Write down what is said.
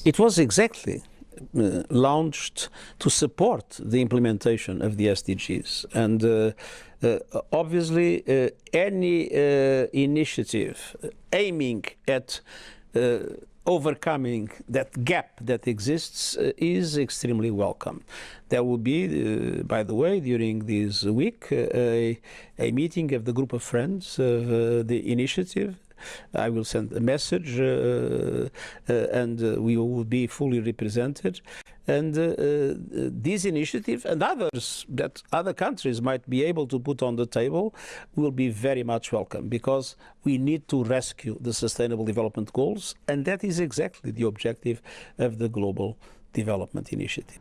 It was exactly launched to support the implementation of the SDGs. And obviously, any initiative aiming at overcoming that gap that exists is extremely welcome. There will be, by the way, during this week, a meeting of the group of friends of the initiative. I will send a message and we will be fully represented. And this initiative and others that other countries might be able to put on the table will be very much welcome, because we need to rescue the Sustainable Development Goals, and that is exactly the objective of the Global Development Initiative.